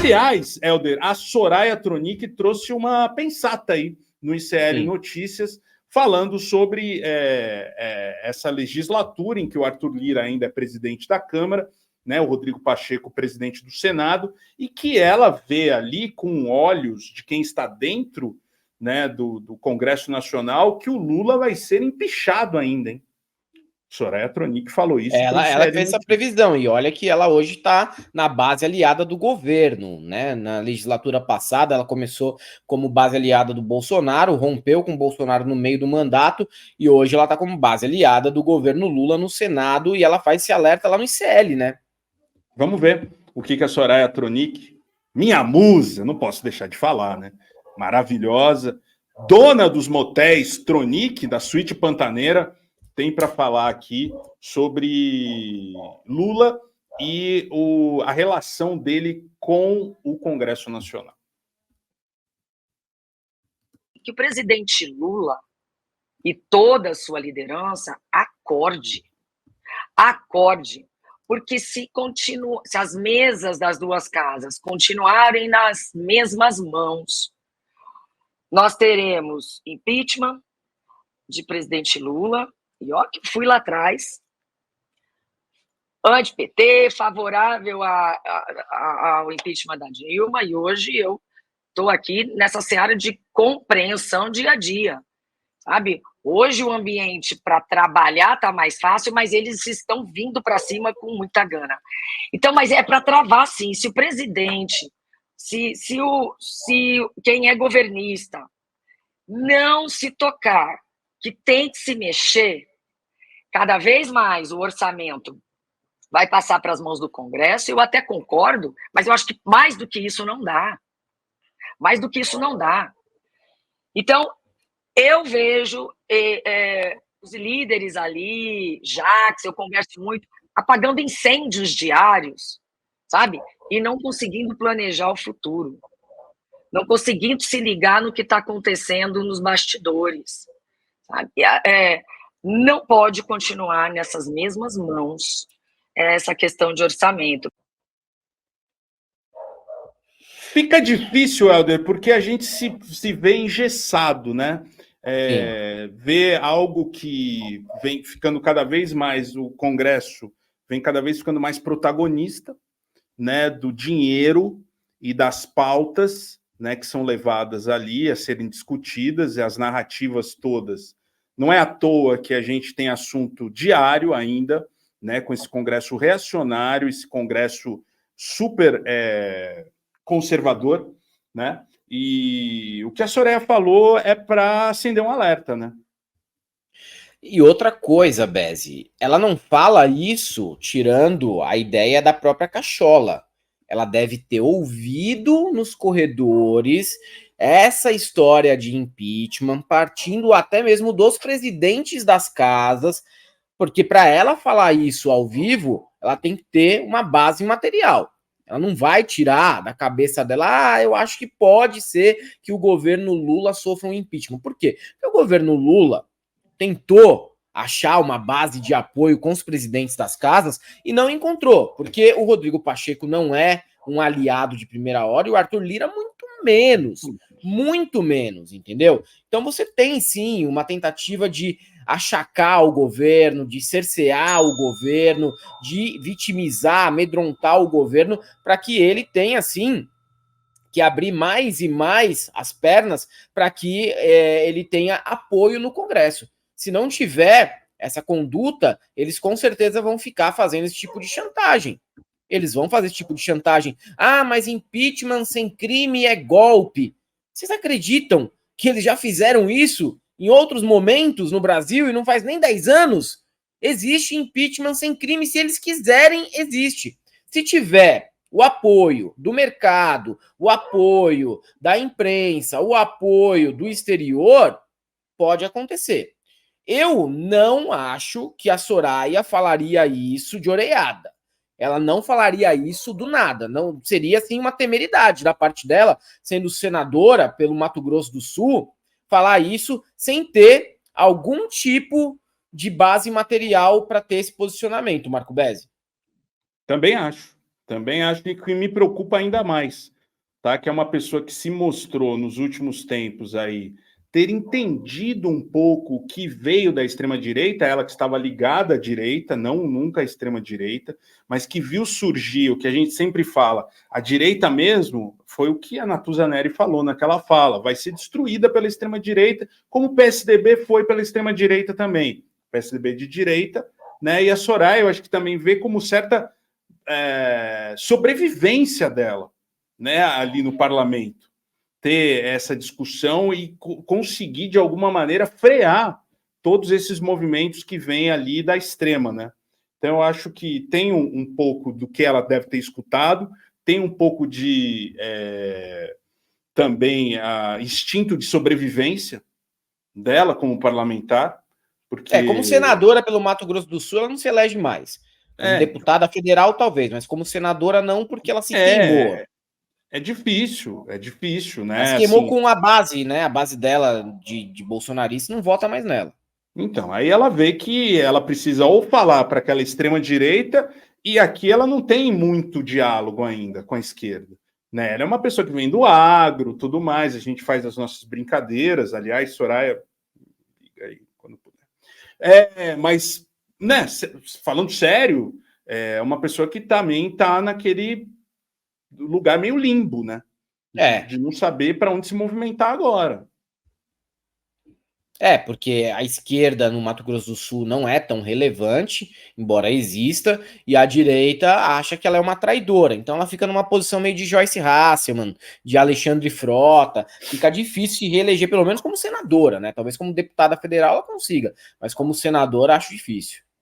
Aliás, Helder, a Soraya Tronic trouxe uma pensata aí no ICL Notícias, falando sobre essa legislatura em que o Arthur Lira ainda é presidente da Câmara, né, o Rodrigo Pacheco, presidente do Senado, e que ela vê ali com olhos de quem está dentro, né, do Congresso Nacional, que o Lula vai ser empichado ainda, hein? Soraya Tronic falou isso. Ela fez essa previsão, e olha que ela hoje está na base aliada do governo, né? Na legislatura passada, ela começou como base aliada do Bolsonaro, rompeu com o Bolsonaro no meio do mandato, e hoje ela está como base aliada do governo Lula no Senado, e ela faz esse alerta lá no ICL, né? Vamos ver o que a Soraya Tronic, minha musa, não posso deixar de falar, né? Maravilhosa, dona dos motéis Tronic, da Suíte Pantaneira, tem para falar aqui sobre Lula e a relação dele com o Congresso Nacional. Que o presidente Lula e toda a sua liderança acorde, porque se as mesas das duas casas continuarem nas mesmas mãos, nós teremos impeachment de presidente Lula. E ó, que fui lá atrás, anti-PT, favorável ao impeachment da Dilma, e hoje eu estou aqui nessa seara de compreensão dia a dia, sabe? Hoje o ambiente para trabalhar está mais fácil, mas eles estão vindo para cima com muita gana. Então, mas é para travar, sim. Se o presidente, se quem é governista não se tocar que tem que se mexer, cada vez mais o orçamento vai passar para as mãos do Congresso. Eu até concordo, mas eu acho que mais do que isso não dá. Mais do que isso não dá. Então, eu vejo os líderes ali, Jacques, eu converso muito, apagando incêndios diários, sabe? E não conseguindo planejar o futuro. Não conseguindo se ligar no que está acontecendo nos bastidores, sabe? Não pode continuar nessas mesmas mãos essa questão de orçamento. Fica difícil, Helder, porque a gente se vê engessado, né? Vê algo que vem ficando cada vez mais, o Congresso vem cada vez ficando mais protagonista, né, do dinheiro e das pautas, né, que são levadas ali a serem discutidas, e as narrativas todas. Não é à toa que a gente tem assunto diário ainda, né, com esse Congresso reacionário, esse Congresso super conservador, né? E o que a Soraya falou é para acender um alerta, né? E outra coisa, Bezi, ela não fala isso tirando a ideia da própria cachola. Ela deve ter ouvido nos corredores essa história de impeachment, partindo até mesmo dos presidentes das casas, porque para ela falar isso ao vivo, ela tem que ter uma base material. Ela não vai tirar da cabeça dela, eu acho que pode ser que o governo Lula sofra um impeachment. Por quê? Porque o governo Lula tentou achar uma base de apoio com os presidentes das casas e não encontrou, porque o Rodrigo Pacheco não é um aliado de primeira hora e o Arthur Lira muito menos, entendeu? Então você tem sim uma tentativa de achacar o governo, de cercear o governo, de vitimizar, amedrontar o governo, para que ele tenha, sim, que abrir mais e mais as pernas para que ele tenha apoio no Congresso. Se não tiver essa conduta, eles com certeza vão ficar fazendo esse tipo de chantagem. Eles vão fazer esse tipo de chantagem. Ah, mas impeachment sem crime é golpe. Vocês acreditam que eles já fizeram isso em outros momentos no Brasil e não faz nem 10 anos? Existe impeachment sem crime, se eles quiserem, existe. Se tiver o apoio do mercado, o apoio da imprensa, o apoio do exterior, pode acontecer. Eu não acho que a Soraya falaria isso de orelhada. Ela não falaria isso do nada. Não seria, assim, uma temeridade da parte dela, sendo senadora pelo Mato Grosso do Sul, falar isso sem ter algum tipo de base material para ter esse posicionamento, Marco Bezzi. Também acho. Também acho que o que me preocupa ainda mais, tá? Que é uma pessoa que se mostrou nos últimos tempos aí ter entendido um pouco o que veio da extrema-direita, ela que estava ligada à direita, não nunca à extrema-direita, mas que viu surgir o que a gente sempre fala, a direita mesmo, foi o que a Natuza Neri falou naquela fala, vai ser destruída pela extrema-direita, como o PSDB foi pela extrema-direita também. O PSDB de direita, né? E a Soraya, eu acho que também vê como certa sobrevivência dela, né, ali no parlamento, ter essa discussão e conseguir, de alguma maneira, frear todos esses movimentos que vêm ali da extrema, né? Então, eu acho que tem um pouco do que ela deve ter escutado, tem um pouco de também instinto de sobrevivência dela como parlamentar, porque... Como senadora pelo Mato Grosso do Sul, ela não se elege mais. Como deputada federal, talvez, mas como senadora, não, porque ela se queimou. É difícil, né? Ela se queimou com a base, né? A base dela de bolsonarista não vota mais nela. Então, aí ela vê que ela precisa ou falar para aquela extrema-direita, e aqui ela não tem muito diálogo ainda com a esquerda. Né? Ela é uma pessoa que vem do agro, tudo mais, a gente faz as nossas brincadeiras, aliás, Soraya, liga aí quando puder. Mas, né, falando sério, é uma pessoa que também está naquele lugar meio limbo, né? De não saber para onde se movimentar agora. Porque a esquerda no Mato Grosso do Sul não é tão relevante, embora exista, e a direita acha que ela é uma traidora. Então ela fica numa posição meio de Joyce Hasselman, de Alexandre Frota. Fica difícil se reeleger, pelo menos como senadora, né? Talvez como deputada federal ela consiga, mas como senadora acho difícil.